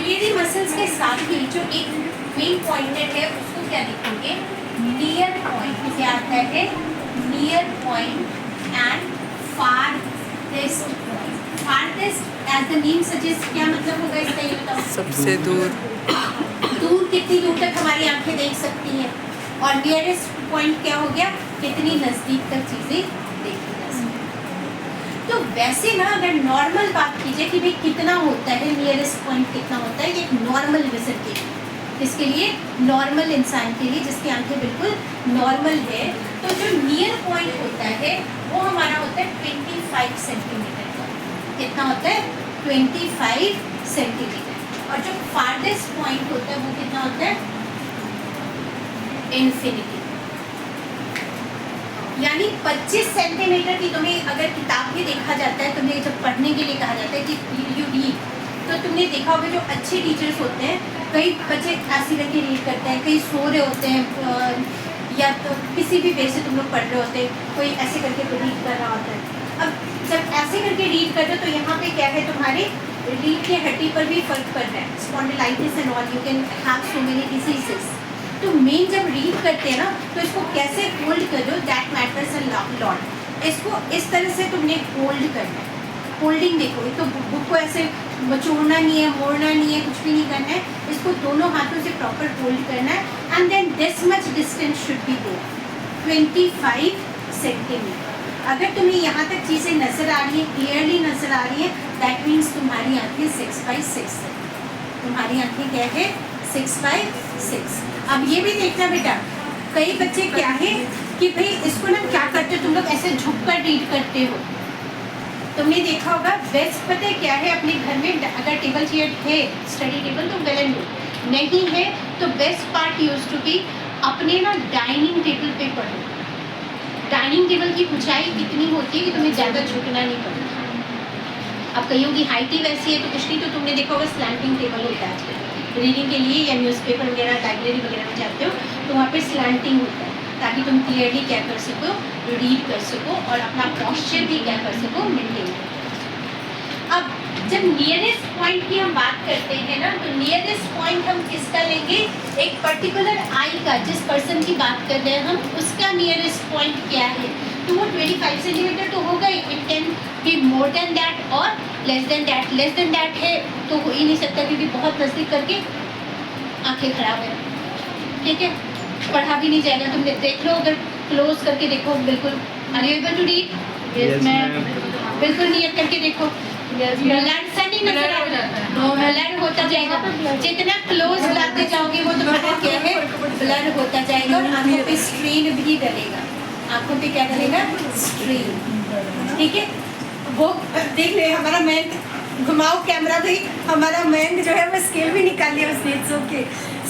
Ciliary muscles के साथ ही जो एक मेन पॉइंटेड है उसको क्या लिखेंगे, नियर पॉइंट। क्या आता है, near point and farthest point. Farthest as the name suggest, क्या मतलब होगा इसका, ये बताओ। सबसे दूर। दूर, कितनी दूर तक हमारी आंखें देख सकती हैं। और नियरेस्ट पॉइंट क्या हो गया, कितनी नज़दीक तक चीज़ें देखी जा सकती। तो वैसे ना अगर नॉर्मल बात कीजिए कि भाई कितना होता है नियरेस्ट पॉइंट, कितना होता है, एक नॉर्मल विजन के लिए, इसके लिए नॉर्मल इंसान के लिए जिसकी आंखें बिल्कुल नॉर्मल है, तो जो नियर पॉइंट होता है वो हमारा होता है 25 सेंटीमीटर का। कितना होता है, 25 सेंटीमीटर। और जो फारदेस्ट पॉइंट होता है वो कितना होता है, इन्फिनिटी। यानी 25 सेंटीमीटर की तुम्हें अगर किताब में देखा जाता है, तुम्हें जब पढ़ने के लिए कहा जाता है कि यू रीड, तो तुमने देखा होगा जो अच्छे टीचर्स होते हैं, कई बच्चे ऐसे करके रीड करते हैं, कई सो रहे होते हैं, या तो किसी भी वे से तुम लोग पढ़ रहे होते हैं, कोई ऐसे करके रीड कर रहा होता है। अब जब ऐसे करके रीड कर रहे हो तो यहाँ पे क्या है, तुम्हारे रीड के हड्डी पर भी फर्क पड़ रहा है, spondylitis and all, you can have so many diseases. तो मेन जब रीड करते हैं ना तो इसको कैसे होल्ड कर दो, दैट मैटर्स अ लॉट। इसको इस तरह से तुमने होल्ड करना है। होल्डिंग देखो, तो बुक को ऐसे मचोड़ना नहीं है, मोड़ना नहीं है, कुछ भी नहीं करना है, इसको दोनों हाथों से प्रॉपर होल्ड करना है। And then this much distance should be दो 25 सेंटीमीटर। अगर तुम्हें यहाँ तक चीज़ें नज़र आ रही है, क्लियरली नज़र आ रही है, दैट मीन्स तुम्हारी आंखें 6/6 है। तुम्हारी आंखें क्या है, 6/6। अब ये भी देखना बेटा, कई बच्चे क्या है कि भाई इसको ना क्या करते हो, तुम लोग ऐसे झुककर रीड करते हो। तुमने देखा होगा बेस्ट पता है क्या है, अपने घर में अगर टेबल चेयर है, स्टडी टेबल, तो वेल एंड गुड, नहीं है तो best part use to be अपने ना डाइनिंग टेबल पे पढ़ो। डाइनिंग टेबल की ऊंचाई कितनी होती है कि तुम्हें ज़्यादा झुकना नहीं पड़ता। अब कईयों की हाइट ही वैसी है तो कुछ नहीं, तो तुमने देखा होगा स्लैंटिंग टेबल होता है आजकल रीडिंग के लिए, या न्यूज़पेपर वगैरह लाइब्रेरी वगैरह में जाते हो तो वहाँ पे स्लैंटिंग होता है, ताकि तुम क्लियरली क्या कर सको, रीड कर सको और अपना पॉस्चर भी क्या कर सको, मेंटेन कर सको। अब जब नियरेस्ट पॉइंट की हम बात करते हैं ना, तो नियरेस्ट पॉइंट हम किसका लेंगे, एक पर्टिकुलर आई का, जिस पर्सन की बात कर रहे हैं हम, उसका नियरेस्ट पॉइंट क्या है, तो वो 25 सेंटीमीटर तो होगा ही। It can be more than that और less than that. Less than that है तो हो ही नहीं सकता क्योंकि बहुत नज़दीक करके आंखें खराब है, ठीक है, पढ़ा भी नहीं जाएगा। तुम देख लो, अगर क्लोज करके देखो, बिल्कुल are you able to read, बिल्कुल नियत करके देखो, ब्लड सा नहीं नजर आ रहा, ब्लड होता जाएगा, जितना क्लोज लाते जाओगे वो तुम्हारा क्या है, ब्लर होता जाएगा और आंखों पे स्ट्रेन भी डलेगा, आंखों पे क्या डलेगा, स्ट्रेन, ठीक है। वो देख ले हमारा मैन, घुमाओ कैमरा भाई, हमारा मैन जो है वो स्केल भी निकाल लिया उसने, इट्स ओके,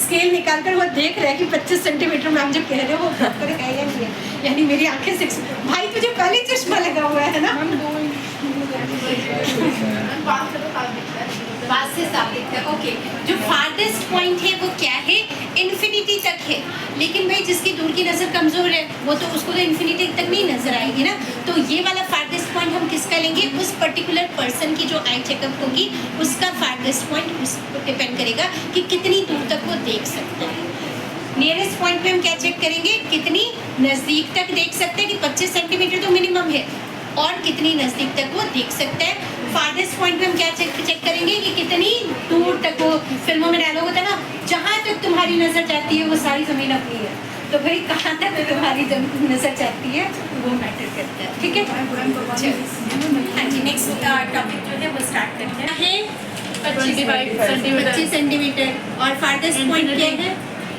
स्केल निकाल कर वो देख रहा है कि 25 सेंटीमीटर में हम जो कह रहे हो वो प्रॉपर है या नहीं है, यानी मेरी आंखें 6। भाई तुझे पहले चश्मा लगा हुआ है ना, बात से साफ दिखता है, ओके। जो फारदेस्ट पॉइंट है वो क्या है, इन्फिनिटी तक है, लेकिन भाई जिसकी दूर की नज़र कमज़ोर है वो तो उसको तो इन्फिनिटी तक नहीं नज़र आएगी ना, तो ये वाला फारदेस्ट पॉइंट हम किसका लेंगे, उस पर्टिकुलर पर्सन की जो आई चेकअप होगी उसका फारदेस्ट पॉइंट उस पर डिपेंड करेगा कि कितनी दूर तक वो देख सकता है। नियरेस्ट पॉइंट पे हम क्या चेक करेंगे, कितनी नज़दीक तक देख सकते हैं, कि 25 सेंटीमीटर तो मिनिमम है, और कितनी नज़दीक तक वो देख सकता है। फारदेस्ट पॉइंट पे हम क्या चेक करेंगे कि कितनी दूर तक वो, फिल्मों में डायलॉग होता है ना, जहाँ तक तुम्हारी नज़र जाती है वो सारी ज़मीन अपनी है, तो भाई कहाँ तक तुम्हारी नज़र जाती है वो मैटर करता है, ठीक है। हाँ जी, नेक्स्ट टॉपिक जो है वो स्टार्ट करते हैं। 25 सेंटीमीटर और फारदेस्ट पॉइंट क्या है,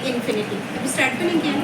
इन्फिनिटी। अभी स्टार्ट तो नहीं किया